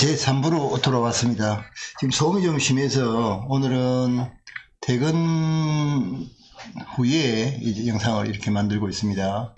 제3부로 돌아왔습니다. 지금 소음이 좀 심해서 오늘은 퇴근 후에 이제 영상을 이렇게 만들고 있습니다.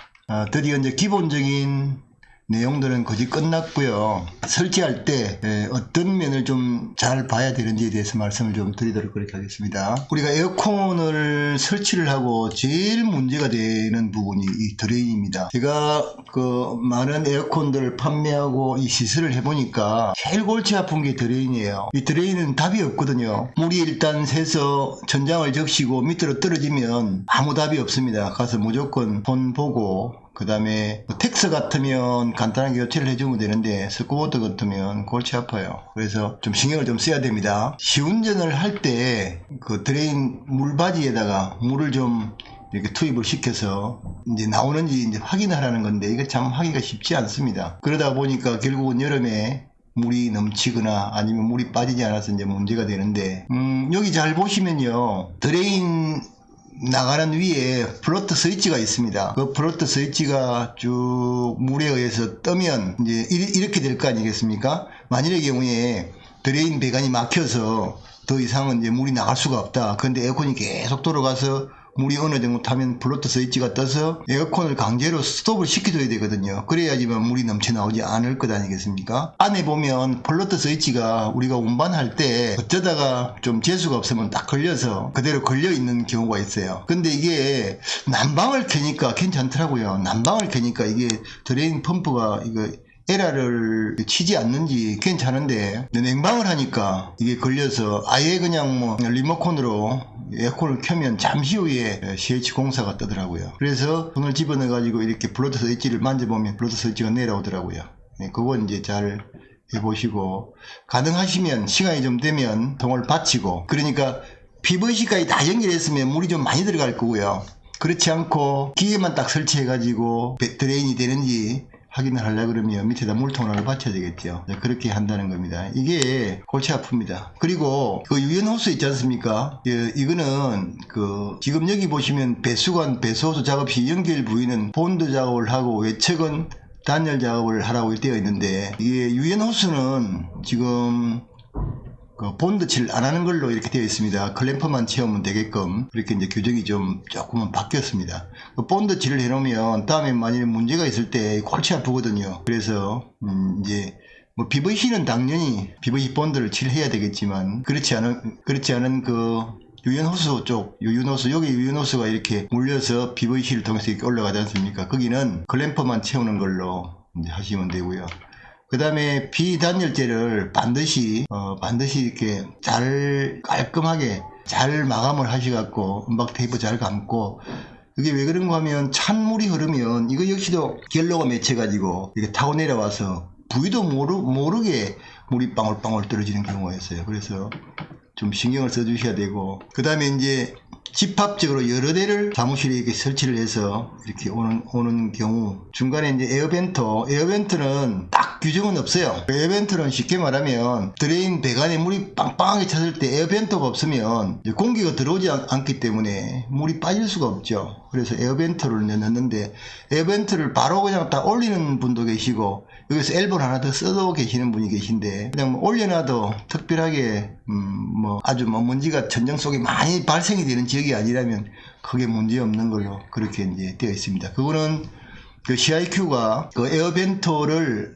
드디어 이제 기본적인 내용들은 거의 끝났고요. 설치할 때 어떤 면을 좀 잘 봐야 되는지에 대해서 말씀을 좀 드리도록 그렇게 하겠습니다. 우리가 에어컨을 설치를 하고 제일 문제가 되는 부분이 이 드레인입니다. 제가 그 많은 에어컨들을 판매하고 이 시술을 해보니까 제일 골치 아픈 게 드레인이에요. 이 드레인은 답이 없거든요. 물이 일단 새서 천장을 적시고 밑으로 떨어지면 아무 답이 없습니다. 가서 무조건 폰 보고 그 다음에 텍스 같으면 간단하게 교체를 해주면 되는데 스쿠버터 같으면 골치 아파요. 그래서 좀 신경을 좀 써야 됩니다. 시운전을 할 때 그 드레인 물바지에다가 물을 좀 이렇게 투입을 시켜서 이제 나오는지 이제 확인하라는 건데 이게 참 하기가 쉽지 않습니다. 그러다 보니까 결국은 여름에 물이 넘치거나 아니면 물이 빠지지 않아서 이제 문제가 되는데 여기 잘 보시면요, 드레인 나가는 위에 플로트 스위치가 있습니다. 그 플로트 스위치가 쭉 물에 의해서 뜨면 이제 이렇게 될 거 아니겠습니까? 만일의 경우에 드레인 배관이 막혀서 더 이상은 이제 물이 나갈 수가 없다. 그런데 에어컨이 계속 돌아가서 물이 어느 정도 타면 플로트 스위치가 떠서 에어컨을 강제로 스톱을 시켜줘야 되거든요. 그래야지만 물이 넘쳐 나오지 않을 것 아니겠습니까? 안에 보면 플로트 스위치가 우리가 운반할 때 어쩌다가 좀 재수가 없으면 딱 걸려서 그대로 걸려 있는 경우가 있어요. 근데 이게 난방을 켜니까 괜찮더라고요. 난방을 켜니까 이게 드레인 펌프가 이거 에러를 치지 않는지 괜찮은데 냉방을 하니까 이게 걸려서 아예 그냥 뭐 리모컨으로 에어컨을 켜면 잠시 후에 CH04가 뜨더라고요. 그래서 손을 집어넣어 가지고 이렇게 블루투스 스위치를 만져보면 블루투스 스위치가 내려오더라고요. 그건 이제 잘 해보시고, 가능하시면 시간이 좀 되면 통을 받치고, 그러니까 PVC까지 다 연결했으면 물이 좀 많이 들어갈 거고요. 그렇지 않고 기계만 딱 설치해 가지고 드레인이 되는지 확인을 하려고 그러면 밑에다 물통을 받쳐야 되겠죠. 그렇게 한다는 겁니다. 이게 골치 아픕니다. 그리고 그 유연 호스 있지 않습니까? 이거는 그 지금 여기 보시면 배수관, 배수호스 작업 시 연결 부위는 본드 작업을 하고 외측은 단열 작업을 하라고 되어 있는데, 이게 유연 호스는 지금 그 본드 칠 안 하는 걸로 이렇게 되어 있습니다. 클램프만 채우면 되게끔 이렇게 이제 규정이 좀 조금은 바뀌었습니다. 그 본드 칠을 해놓으면 다음에 만약에 문제가 있을 때 골치 아프거든요. 그래서 이제 뭐 PVC는 당연히 PVC 본드를 칠해야 되겠지만 그렇지 않은 그 유연호스 쪽, 유연호스, 여기 유연호스가 이렇게 물려서 PVC를 통해서 이렇게 올라가지 않습니까? 거기는 클램프만 채우는 걸로 이제 하시면 되고요. 그 다음에 비단열재를 반드시 이렇게 잘 깔끔하게 잘 마감을 하셔갖고 은박 테이프 잘 감고, 이게 왜 그런가 하면 찬물이 흐르면 이거 역시도 결로가 맺혀가지고 이렇게 타고 내려와서 부위도 모르게 물이 방울방울 떨어지는 경우가 있어요. 그래서 좀 신경을 써주셔야 되고, 그 다음에 이제 집합적으로 여러 대를 사무실에 이렇게 설치를 해서 이렇게 오는 경우, 중간에 이제 에어벤트는 딱 규정은 없어요. 에어벤트는 쉽게 말하면 드레인 배관에 물이 빵빵하게 찼을 때 에어벤트가 없으면 공기가 들어오지 않기 때문에 물이 빠질 수가 없죠. 그래서 에어벤트를 넣는데, 에어벤트를 바로 그냥 딱 올리는 분도 계시고, 여기서 엘보를 하나 더 써도 계시는 분이 계신데, 그냥 뭐 올려놔도 특별하게 아주 먼지가 천정 속에 많이 발생이 되는 지역이 아니라면 크게 문제 없는 걸로 그렇게 이제 되어 있습니다. 그거는 그 CIQ가 그 에어벤트를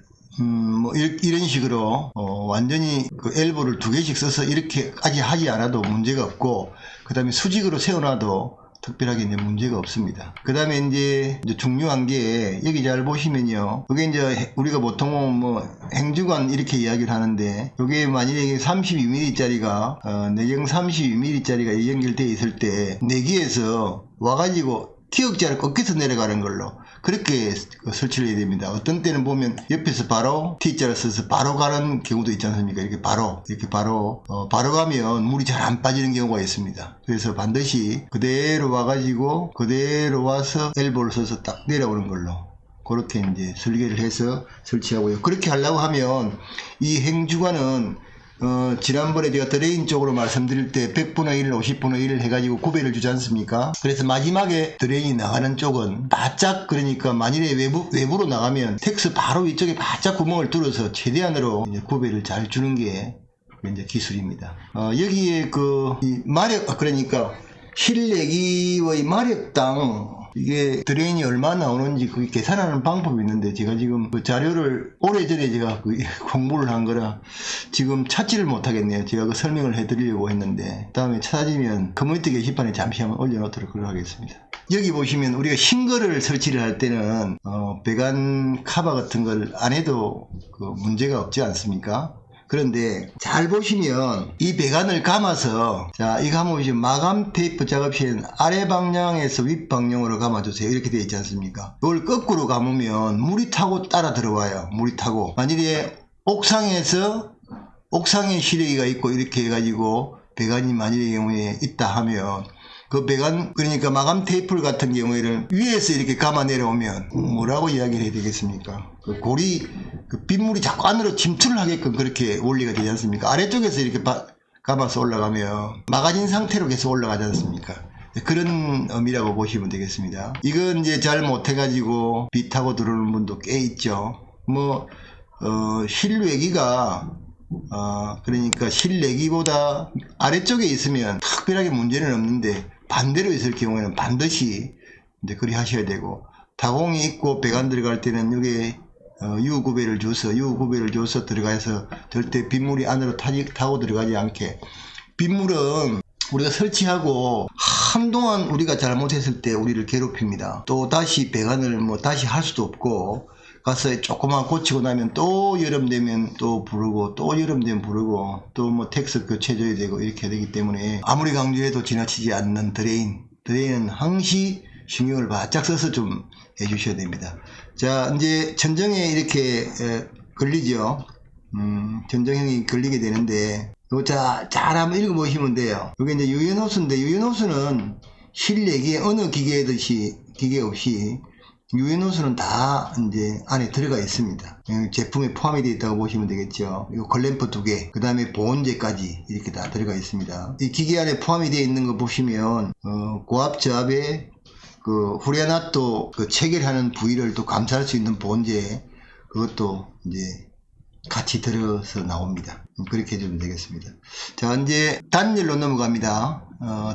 이런 식으로 완전히 그 엘보를 2개씩 써서 이렇게까지 하지 않아도 문제가 없고, 그 다음에 수직으로 세워놔도 특별하게 이제 문제가 없습니다. 그 다음에 이제 중요한 게, 여기 잘 보시면요, 이게 이제 우리가 보통 행주관 이렇게 이야기를 하는데, 이게 만약에 32mm 짜리가 내경 32mm 짜리가 연결되어 있을 때 내기에서 와가지고 기역자를 꺾여서 내려가는 걸로 그렇게 설치를 해야 됩니다. 어떤 때는 보면 옆에서 바로 T자를 써서 바로 가는 경우도 있지 않습니까? 이렇게 바로 가면 물이 잘 안 빠지는 경우가 있습니다. 그래서 반드시 그대로 와가지고 그대로 와서 엘보를 써서 딱 내려오는 걸로 그렇게 이제 설계를 해서 설치하고요. 그렇게 하려고 하면 이 행주관은 지난번에 제가 드레인 쪽으로 말씀드릴 때 100분의 1, 50분의 1 해가지고 구배를 주지 않습니까? 그래서 마지막에 드레인이 나가는 쪽은 바짝, 그러니까 만일에 외부로 나가면 텍스 바로 위쪽에 바짝 구멍을 뚫어서 최대한으로 이제 구배를 잘 주는 게 이제 기술입니다. 여기에 이 마력, 그러니까 실내기의 마력당 이게 드레인이 얼마 나오는지 그게 계산하는 방법이 있는데, 제가 지금 그 자료를 오래전에 제가 공부를 한 거라 지금 찾지를 못하겠네요. 제가 그 설명을 해드리려고 했는데 다음에 찾아지면 커뮤니티 게시판에 잠시 한번 올려놓도록 하겠습니다. 여기 보시면 우리가 싱글을 설치를 할 때는 배관 카바 같은 걸 안 해도 문제가 없지 않습니까? 그런데 잘 보시면 이 배관을 감아서, 자, 이거 한번 보시면 마감 테이프 작업 시에는 아래 방향에서 윗 방향으로 감아주세요. 이렇게 되어 있지 않습니까? 이걸 거꾸로 감으면 물이 타고 따라 들어와요. 물이 타고. 만일에 옥상에 실외기가 있고 이렇게 해가지고 배관이 만일의 경우에 있다 하면 그 배관, 그러니까 마감 테이프 같은 경우에는 위에서 이렇게 감아 내려오면 뭐라고 이야기를 해야 되겠습니까? 그 골이, 빗물이 자꾸 안으로 침투를 하게끔 그렇게 원리가 되지 않습니까? 아래쪽에서 이렇게 감아서 올라가면 막아진 상태로 계속 올라가지 않습니까? 그런 의미라고 보시면 되겠습니다. 이건 이제 잘 못해가지고 비 타고 들어오는 분도 꽤 있죠. 실외기가 그러니까 실내기보다 아래쪽에 있으면 특별하게 문제는 없는데, 반대로 있을 경우에는 반드시 이제 그리 하셔야 되고, 타공이 있고 배관 들어갈 때는 여기에 유구배를 줘서 들어가서 절대 빗물이 안으로 타고 들어가지 않게. 빗물은 우리가 설치하고 한동안 우리가 잘못했을 때 우리를 괴롭힙니다. 또 다시 배관을 다시 할 수도 없고, 가서 조금만 고치고 나면 또 여름 되면 또 부르고, 또 여름 되면 부르고, 또 텍스 교체줘야 되고 이렇게 되기 때문에 아무리 강조해도 지나치지 않는 드레인은 항시 신경을 바짝 써서 좀 해주셔야 됩니다. 자, 이제 천정에 이렇게 걸리죠. 천정형이 걸리게 되는데, 잘 한번 읽어보시면 돼요. 이게 이제 유연호수인데, 유연호수는 실내기에 어느 기계 없이 유연호수는 다 이제 안에 들어가 있습니다. 제품에 포함이 되어 있다고 보시면 되겠죠. 이 걸램프 2개, 그 다음에 보온재까지 이렇게 다 들어가 있습니다. 이 기계 안에 포함이 되어 있는 거 보시면 고압 저압에 후레나또 체결하는 부위를 또 감쌀 수 있는 보온재, 그것도 이제 같이 들어서 나옵니다. 그렇게 해주면 되겠습니다. 자, 이제 단열로 넘어갑니다.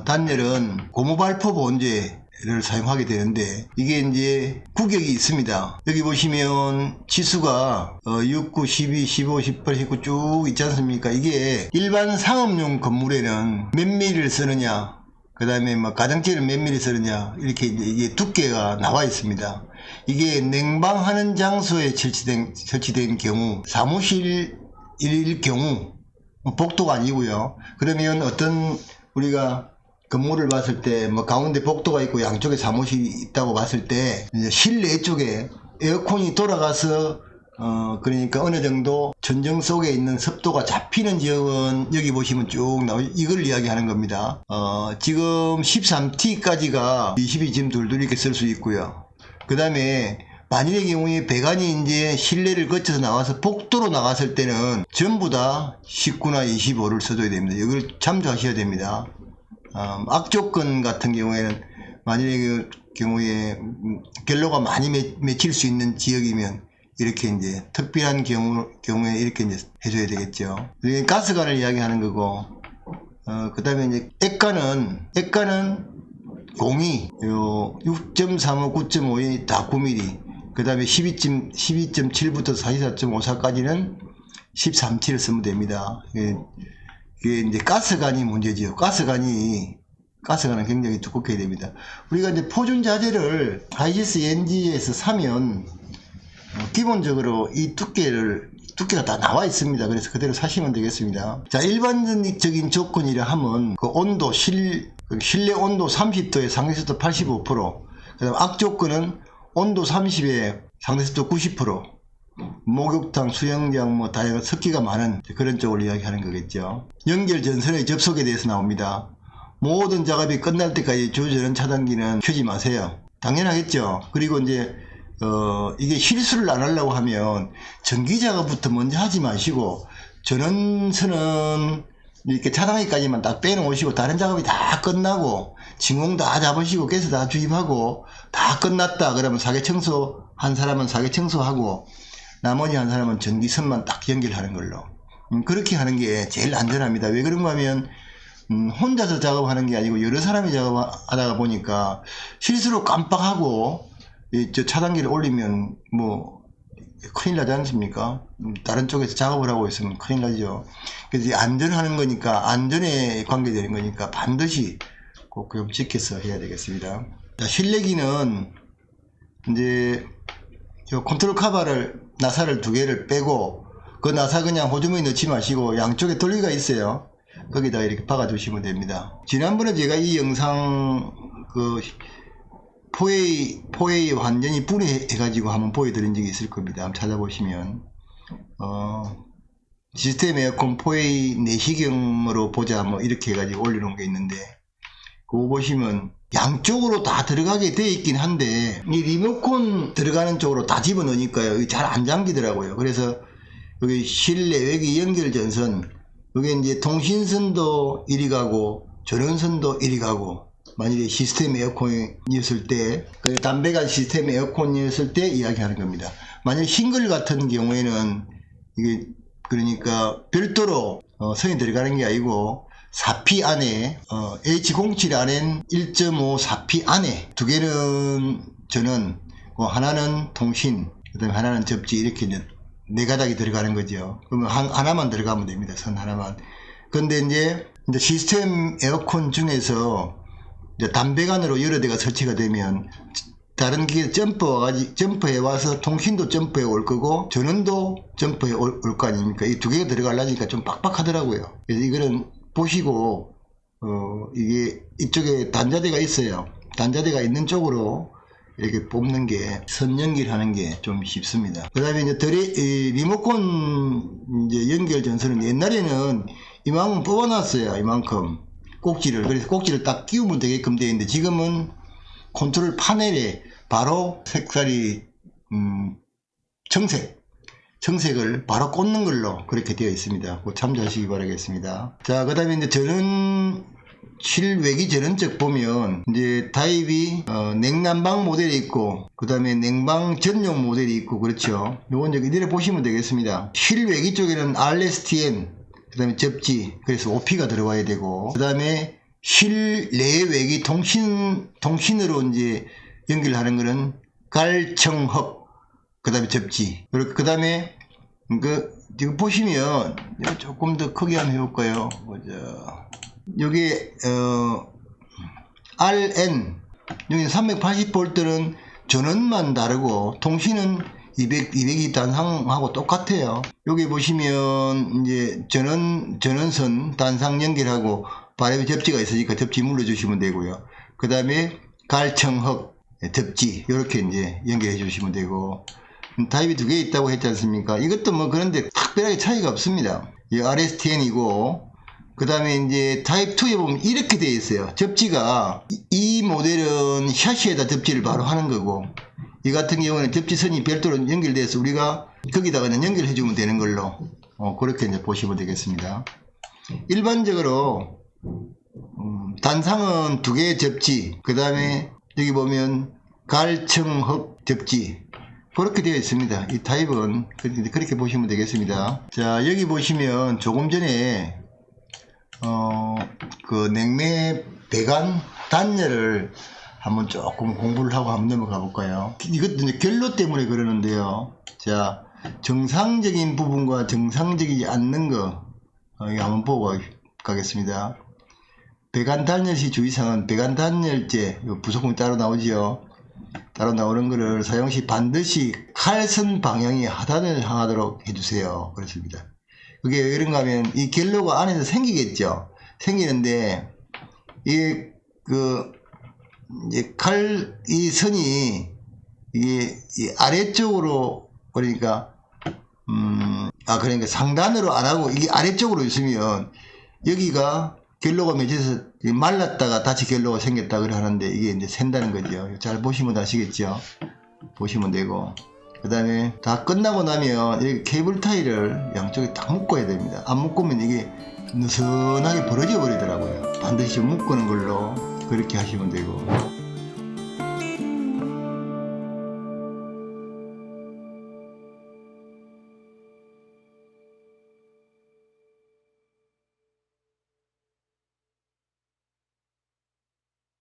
단열은 고무발포 보온재 를 사용하게 되는데, 이게 이제 구격이 있습니다. 여기 보시면 치수가 6, 9, 12, 15, 18, 19 쭉 있지 않습니까? 이게 일반 상업용 건물에는 몇 미리를 쓰느냐, 그 다음에 가정집에는 몇 미리 쓰느냐, 이렇게 이게 두께가 나와 있습니다. 이게 냉방하는 장소에 설치된 경우, 사무실일 경우, 복도가 아니고요. 그러면 어떤 우리가 건물을 봤을 때 가운데 복도가 있고 양쪽에 사무실이 있다고 봤을 때, 이제 실내 쪽에 에어컨이 돌아가서 그러니까 어느 정도 천정 속에 있는 습도가 잡히는 지역은 여기 보시면 쭉 이걸 이야기하는 겁니다. 지금 13T까지가 22 지금 둘둘 이렇게 쓸 수 있고요. 그 다음에 만일의 경우에 배관이 이제 실내를 거쳐서 나와서 복도로 나갔을 때는 전부 다 19나 25를 써줘야 됩니다. 이걸 참조하셔야 됩니다. 악조건 같은 경우에는 만일의 경우에 결로가 많이 맺힐 수 있는 지역이면 이렇게 이제 특별한 경우에 이렇게 이제 해줘야 되겠죠. 이게 가스관을 이야기하는 거고, 그 다음에 이제 액관은 공이 6.35, 9.5이 다 9mm, 그 다음에 12.7부터 44.54까지는 13T를 쓰면 됩니다. 이게 이제 가스관이 문제지요. 가스관은 굉장히 두껍게 됩니다. 우리가 이제 포준 자재를 하이시스 NG에서 사면 기본적으로 이 두께가 다 나와 있습니다. 그래서 그대로 사시면 되겠습니다. 자, 일반적인 조건이라 하면 온도, 실내 온도 30도에 상대습도 85%, 그 다음 악조건은 온도 30에 상대습도 90%, 목욕탕, 수영장, 다양한 습기가 많은 그런 쪽을 이야기하는 거겠죠. 연결 전선의 접속에 대해서 나옵니다. 모든 작업이 끝날 때까지 주전원 차단기는 켜지 마세요. 당연하겠죠. 그리고 이제 이게 실수를 안 하려고 하면 전기 작업부터 먼저 하지 마시고 전원선은 이렇게 차단기까지만 딱 빼놓으시고 다른 작업이 다 끝나고 진공 다 잡으시고 가스 다 주입하고 다 끝났다 그러면 사계청소 한 사람은 사계청소하고 나머지 한 사람은 전기선만 딱 연결하는 걸로 그렇게 하는 게 제일 안전합니다. 왜 그런가 하면 혼자서 작업하는 게 아니고 여러 사람이 작업하다가 보니까 실수로 깜빡하고 저 차단기를 올리면 뭐 큰일 나지 않습니까? 다른 쪽에서 작업을 하고 있으면 큰일 나죠. 그래서 안전하는 거니까 안전에 관계되는 거니까 반드시 꼭 좀 지켜서 해야 되겠습니다. 자, 실내기는 이제 요 컨트롤 카바를 나사를 2개를 빼고 그 나사 그냥 호주머니 넣지 마시고 양쪽에 돌기가 있어요. 거기다 이렇게 박아 주시면 됩니다. 지난번에 제가 이 영상 그 포웨이 완전히 분해해가지고 한번 보여드린 적이 있을 겁니다. 한번 찾아보시면 시스템 에어컨 포웨이 내시경으로 보자 뭐 이렇게 해가지고 올려놓은 게 있는데 그거 보시면 양쪽으로 다 들어가게 돼 있긴 한데 이 리모컨 들어가는 쪽으로 다 집어넣으니까요 잘 안 잠기더라고요. 그래서 여기 실내 외기 연결 전선 여기 이제 통신선도 이리 가고 전원선도 이리 가고 만일에 시스템 에어컨이었을 때 담배가 시스템 에어컨이었을 때 이야기하는 겁니다. 만약 싱글 같은 경우에는 이게 그러니까 별도로 선이 들어가는 게 아니고 4P 안에 H07 안엔 1.5 4P 안에 2개는 전원 하나는 통신 그 다음에 하나는 접지 이렇게 4가닥이 들어가는 거죠. 그러면 하나만 들어가면 됩니다. 선 하나만. 근데 이제 시스템 에어컨 중에서 이제 담배관으로 여러 대가 설치가 되면 다른 기계 점프해 와서 통신도 점프해 올 거고 전원도 점프해 올 거 아닙니까? 이 2개가 들어가려니까 좀 빡빡하더라고요. 그래서 이거는 보시고 이게 이쪽에 단자대가 있어요. 단자대가 있는 쪽으로 이렇게 뽑는 게 선 연결하는 게 좀 쉽습니다. 그 다음에 이제 리모컨 이제 연결 전선은 옛날에는 이만큼 뽑아놨어요. 이만큼 꼭지를. 그래서 꼭지를 딱 끼우면 되게끔 되어 있는데 지금은 컨트롤 파넬에 바로 색깔이 청색을 바로 꽂는 걸로 그렇게 되어 있습니다. 꼭 참조하시기 바라겠습니다. 자, 그 다음에 이제 전원 실외기 전원적 보면 이제 타입이 냉난방 모델이 있고 그 다음에 냉방 전용 모델이 있고 그렇죠. 요건 이제 이대로 보시면 되겠습니다. 실외기 쪽에는 RSTN 그 다음에 접지 그래서 OP가 들어와야 되고 그 다음에 실내외기 통신으로 이제 연결하는 거는 갈청헙 그 다음에 접지 그 다음에 지금 보시면 조금 더 크게 한번 해볼까요? 보자. 여기 RN 여기 380V는 전원만 다르고 통신은 200이 단상하고 똑같아요. 여기 보시면 이제 전원선 단상 연결하고 바람의 접지가 있으니까 접지 눌러주시면 되고요. 그 다음에 갈청헙 접지 이렇게 이제 연결해 주시면 되고 타입이 2개 있다고 했지 않습니까? 이것도 뭐 그런데 특별하게 차이가 없습니다. 이 RSTN이고 그 다음에 이제 타입 2에 보면 이렇게 되어 있어요. 접지가 이 모델은 샤시에다 접지를 바로 하는 거고 이 같은 경우는 접지선이 별도로 연결돼서 우리가 거기다가 그냥 연결해 주면 되는 걸로 그렇게 이제 보시면 되겠습니다. 일반적으로 단상은 2개의 접지 그 다음에 여기 보면 갈청헙 접지 그렇게 되어 있습니다. 이 타입은 그렇게 보시면 되겠습니다. 자, 여기 보시면 조금 전에 그 냉매 배관 단열을 한번 조금 공부를 하고 한번 넘어가 볼까요? 이것도 이제 결로 때문에 그러는데요. 자, 정상적인 부분과 정상적이지 않는 거 이거 한번 보고 가겠습니다. 배관 단열 시 주의사항은 배관 단열재 부속품이 따로 나오지요. 따로 나오는 거를 사용 시 반드시 칼선 방향이 하단을 향하도록 해주세요. 그렇습니다. 그게 왜 그런가 하면 이 갤로가 안에서 생기겠죠. 생기는데 이게 이 선이 이게 이 아래쪽으로 그러니까 그러니까 상단으로 안 하고 이게 아래쪽으로 있으면 여기가 갤로가 맺혀서 말랐다가 다시 갤로가 생겼다 그래 하는데 이게 이제 샌다는 거죠. 잘 보시면 아시겠죠. 보시면 되고 그 다음에 다 끝나고 나면 이렇게 케이블 타이를 양쪽에 딱 묶어야 됩니다. 안 묶으면 이게 느슨하게 벌어져 버리더라고요. 반드시 묶는 걸로 그렇게 하시면 되고,